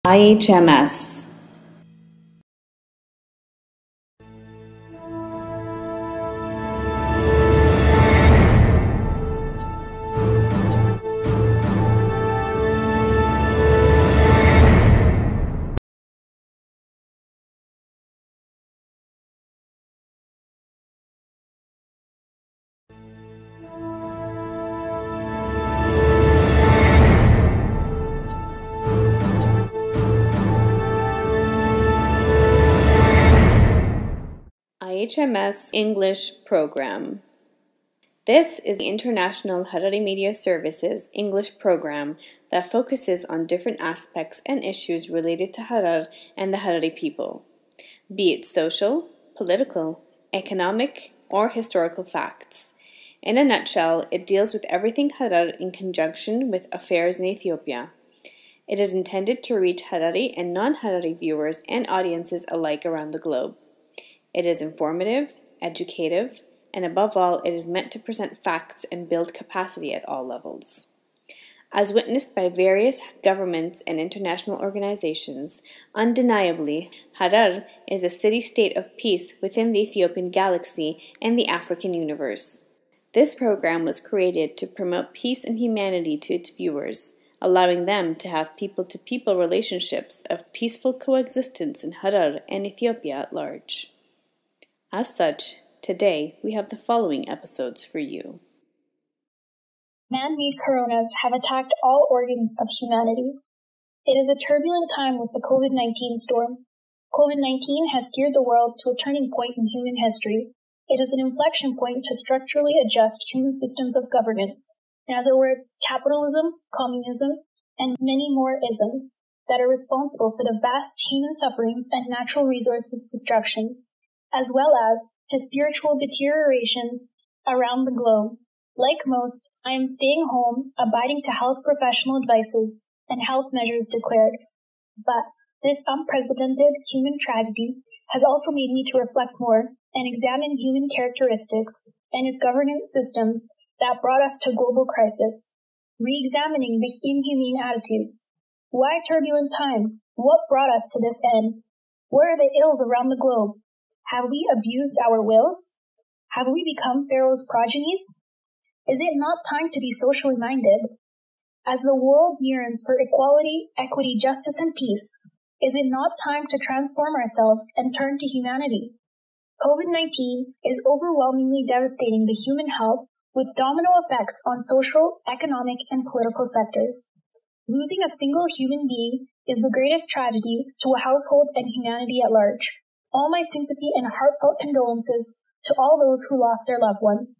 IHMS. IHMS English Program. This is the International Harari Media Services English program that focuses on different aspects and issues related to Harar and the Harari people, be it social, political, economic, or historical facts. In a nutshell, it deals with everything Harar in conjunction with affairs in Ethiopia. It is intended to reach Harari and non-Harari viewers and audiences alike around the globe. It is informative, educative, and above all, it is meant to present facts and build capacity at all levels. As witnessed by various governments and international organizations, undeniably, Harar is a city-state of peace within the Ethiopian galaxy and the African universe. This program was created to promote peace and humanity to its viewers, allowing them to have people-to-people relationships of peaceful coexistence in Harar and Ethiopia at large. As such, today we have the following episodes for you. Man-made coronas have attacked all organs of humanity. It is a turbulent time with the COVID-19 storm. COVID-19 has steered the world to a turning point in human history. It is an inflection point to structurally adjust human systems of governance. In other words, capitalism, communism, and many more isms that are responsible for the vast human sufferings and natural resources destructions, as well as to spiritual deteriorations around the globe. Like most, I am staying home, abiding to health professional advices and health measures declared. But this unprecedented human tragedy has also made me to reflect more and examine human characteristics and its governance systems that brought us to global crisis, re-examining the inhumane attitudes. Why turbulent time? What brought us to this end? What are the ills around the globe? Have we abused our wills? Have we become Pharaoh's progenies? Is it not time to be socially minded? As the world yearns for equality, equity, justice, and peace, is it not time to transform ourselves and turn to humanity? COVID-19 is overwhelmingly devastating the human health with domino effects on social, economic, and political sectors. Losing a single human being is the greatest tragedy to a household and humanity at large. All my sympathy and heartfelt condolences to all those who lost their loved ones.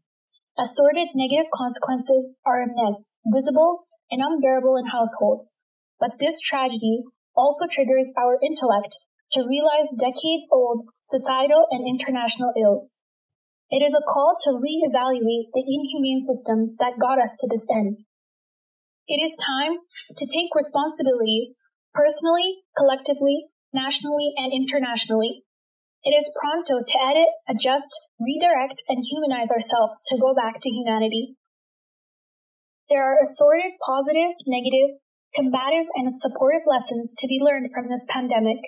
Assorted negative consequences are immense, visible, and unbearable in households. But this tragedy also triggers our intellect to realize decades-old societal and international ills. It is a call to re-evaluate the inhumane systems that got us to this end. It is time to take responsibilities personally, collectively, nationally, and internationally. It is pronto to edit, adjust, redirect, and humanize ourselves to go back to humanity. There are assorted positive, negative, combative, and supportive lessons to be learned from this pandemic.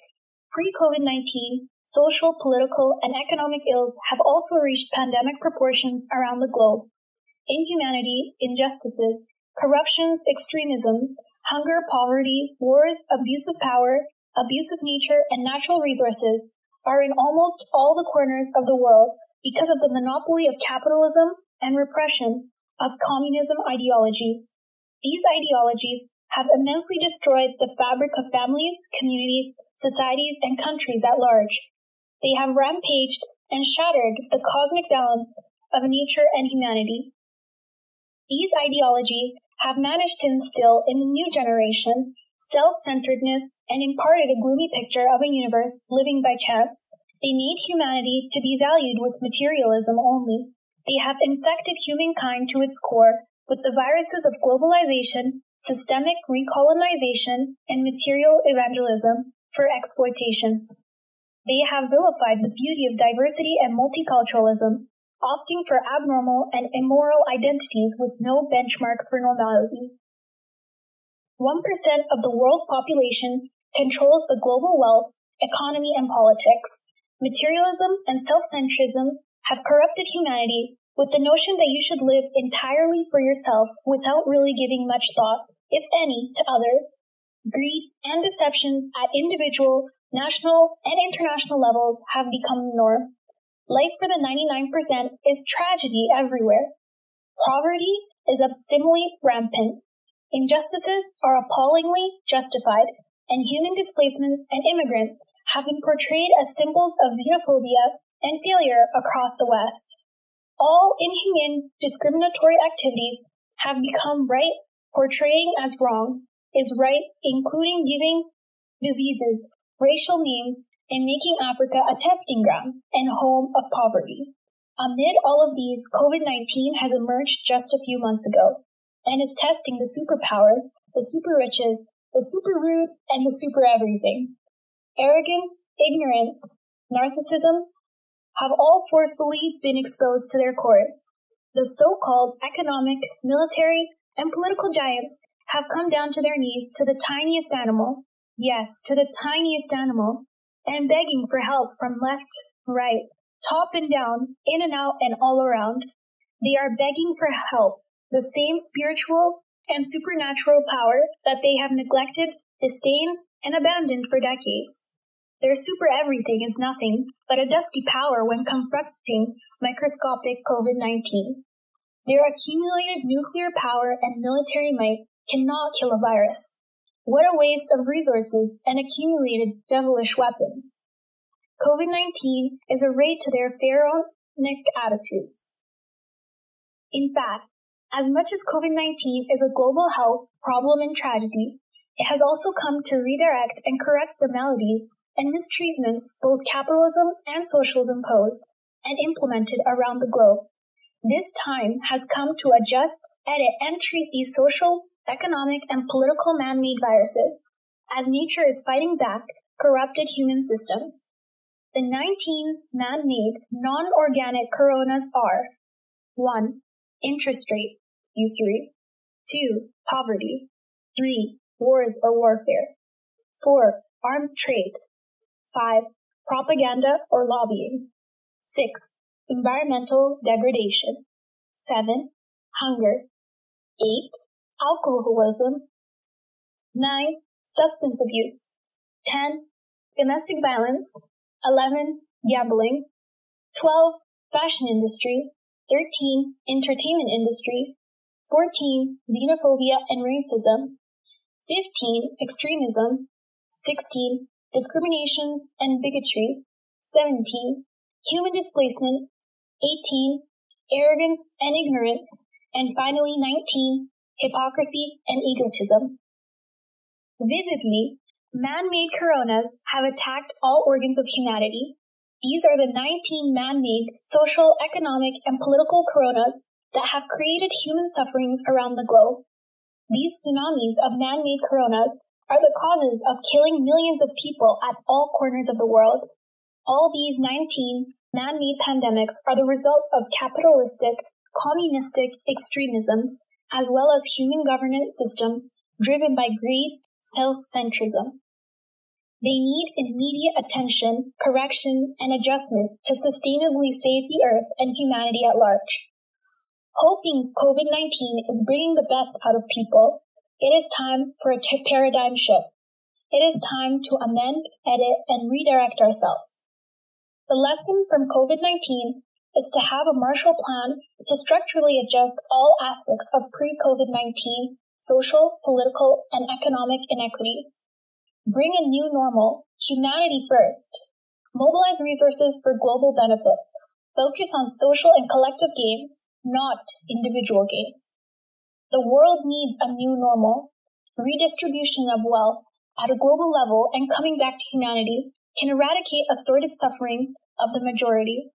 Pre-COVID-19, social, political, and economic ills have also reached pandemic proportions around the globe. Inhumanity, injustices, corruptions, extremisms, hunger, poverty, wars, abuse of power, abuse of nature, and natural resources are in almost all the corners of the world because of the monopoly of capitalism and repression of communism ideologies. These ideologies have immensely destroyed the fabric of families, communities, societies, and countries at large. They have rampaged and shattered the cosmic balance of nature and humanity. These ideologies have managed to instill in the new generation self-centeredness and imparted a gloomy picture of a universe living by chance. They made humanity to be valued with materialism only. They have infected humankind to its core with the viruses of globalization, systemic recolonization, and material evangelism for exploitations. They have vilified the beauty of diversity and multiculturalism, opting for abnormal and immoral identities with no benchmark for normality. 1% of the world population controls the global wealth, economy, and politics. Materialism and self-centrism have corrupted humanity with the notion that you should live entirely for yourself without really giving much thought, if any, to others. Greed and deceptions at individual, national, and international levels have become the norm. Life for the 99% is tragedy everywhere. Poverty is obscenely rampant. Injustices are appallingly justified, and human displacements and immigrants have been portrayed as symbols of xenophobia and failure across the West. All inhumane, discriminatory activities have become right, portraying as wrong is right, including giving diseases racial names and making Africa a testing ground and home of poverty. Amid all of these, COVID-19 has emerged just a few months ago and is testing the superpowers, the super riches, the super rude, and the super everything. Arrogance, ignorance, narcissism have all forcefully been exposed to their cores. The so-called economic, military, and political giants have come down to their knees to the tiniest animal, yes, to the tiniest animal, and begging for help from left, right, top and down, in and out, and all around. They are begging for help, the same spiritual and supernatural power that they have neglected, disdained, and abandoned for decades. Their super everything is nothing but a dusty power when confronting microscopic COVID-19. Their accumulated nuclear power and military might cannot kill a virus. What a waste of resources and accumulated devilish weapons. COVID-19 is a raid to their pharaonic attitudes. In fact, as much as COVID-19 is a global health problem and tragedy, it has also come to redirect and correct the maladies and mistreatments both capitalism and socialism posed and implemented around the globe. This time has come to adjust, edit, and treat these social, economic, and political man-made viruses, as nature is fighting back corrupted human systems. The 19 man-made, non-organic coronas are 1. Interest rate, usury. 2. Poverty. 3. Wars or warfare. 4. Arms trade. 5. Propaganda or lobbying. 6. Environmental degradation. 7. Hunger. 8. Alcoholism. 9. Substance abuse. 10. Domestic violence. 11. Gambling. 12. Fashion industry. 13. Entertainment industry. 14. Xenophobia and racism. 15. Extremism. 16. Discriminations and bigotry. 17. Human displacement. 18. Arrogance and ignorance. And finally, 19. Hypocrisy and egotism. Vividly, man-made coronas have attacked all organs of humanity. These are the 19 man-made social, economic, and political coronas that have created human sufferings around the globe. These tsunamis of man-made coronas are the causes of killing millions of people at all corners of the world. All these 19 man-made pandemics are the results of capitalistic, communistic extremisms, as well as human governance systems driven by greed, self-centrism. They need immediate attention, correction, and adjustment to sustainably save the earth and humanity at large. Hoping COVID-19 is bringing the best out of people, it is time for a paradigm shift. It is time to amend, edit, and redirect ourselves. The lesson from COVID-19 is to have a Marshall Plan to structurally adjust all aspects of pre-COVID-19 social, political, and economic inequities. Bring a new normal, humanity first. Mobilize resources for global benefits. Focus on social and collective gains, not individual gains. The world needs a new normal. Redistribution of wealth at a global level and coming back to humanity can eradicate assorted sufferings of the majority.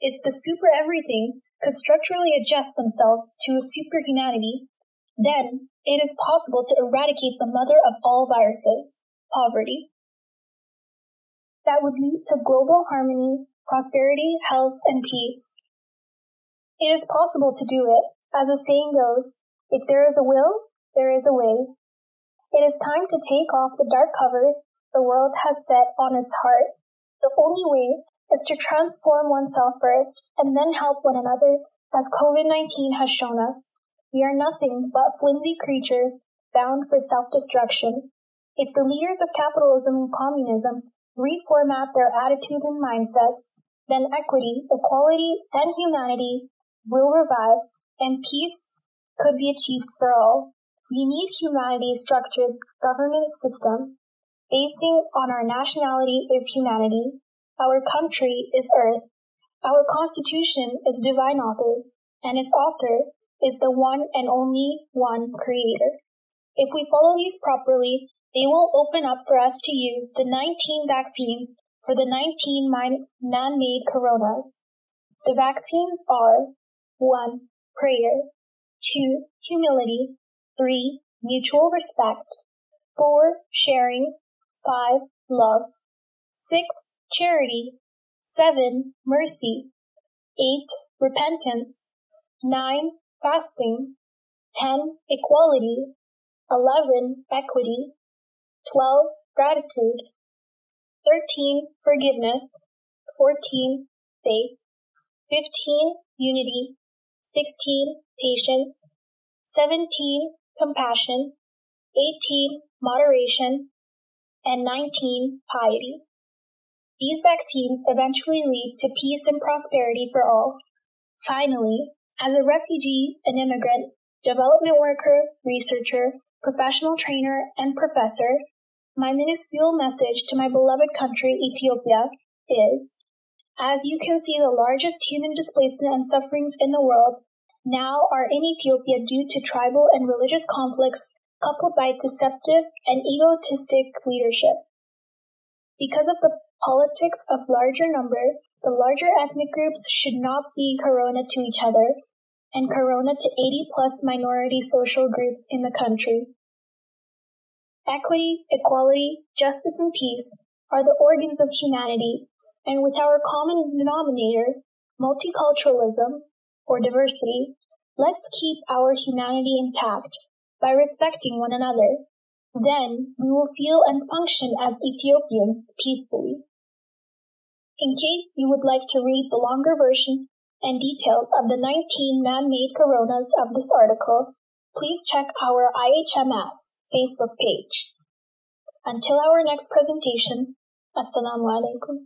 If the super everything could structurally adjust themselves to a super humanity, then it is possible to eradicate the mother of all viruses, poverty. That would lead to global harmony, prosperity, health, and peace. It is possible to do it. As the saying goes, if there is a will, there is a way. It is time to take off the dark cover the world has set on its heart. The only way is to transform oneself first and then help one another, as COVID-19 has shown us. We are nothing but flimsy creatures bound for self-destruction. If the leaders of capitalism and communism reformat their attitudes and mindsets, then equity, equality, and humanity will revive, and peace could be achieved for all. We need humanity-structured government system. Basing on our nationality is humanity. Our country is Earth. Our Constitution is divine author, and its author is the one and only one Creator. If we follow these properly, they will open up for us to use the 19 vaccines for the 19 man-made coronas. The vaccines are 1. Prayer, 2. Humility, 3. Mutual respect, 4. Sharing, 5. Love, 6. Charity, 7. Mercy, 8. Repentance, 9. Fasting, 10. Equality, 11. Equity, 12. Gratitude, 13. Forgiveness, 14. Faith, 15. Unity, 16. Patience, 17. Compassion, 18. Moderation, and 19. Piety. These vaccines eventually lead to peace and prosperity for all. Finally, as a refugee, an immigrant, development worker, researcher, professional trainer, and professor, my minuscule message to my beloved country, Ethiopia, is, as you can see, the largest human displacement and sufferings in the world now are in Ethiopia due to tribal and religious conflicts coupled by deceptive and egotistic leadership. Because of the politics of larger number, the larger ethnic groups should not be corona to each other and corona to 80+ minority social groups in the country. Equity, equality, justice, and peace are the organs of humanity, and with our common denominator, multiculturalism, or diversity, let's keep our humanity intact by respecting one another. Then we will feel and function as Ethiopians peacefully. In case you would like to read the longer version and details of the 19 man-made coronas of this article, please check our IHMS Facebook page. Until our next presentation, Assalamu alaikum.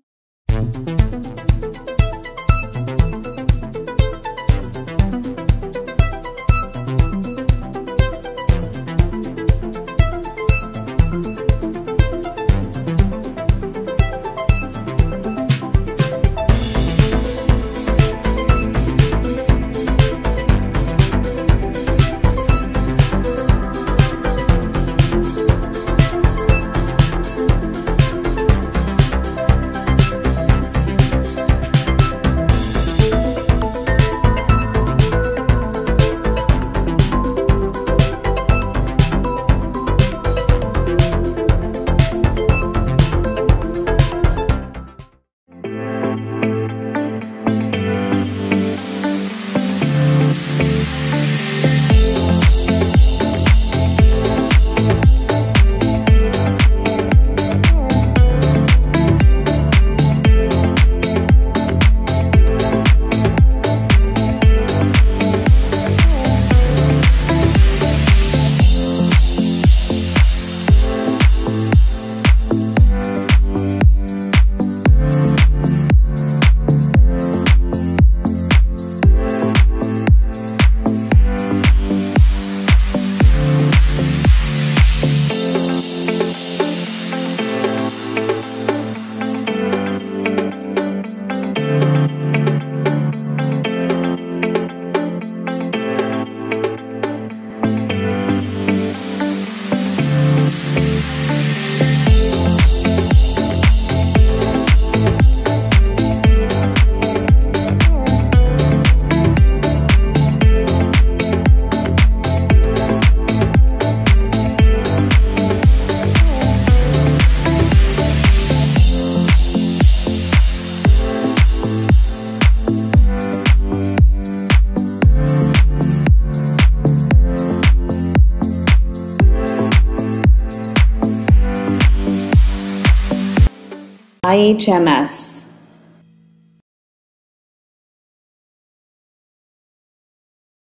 IHMS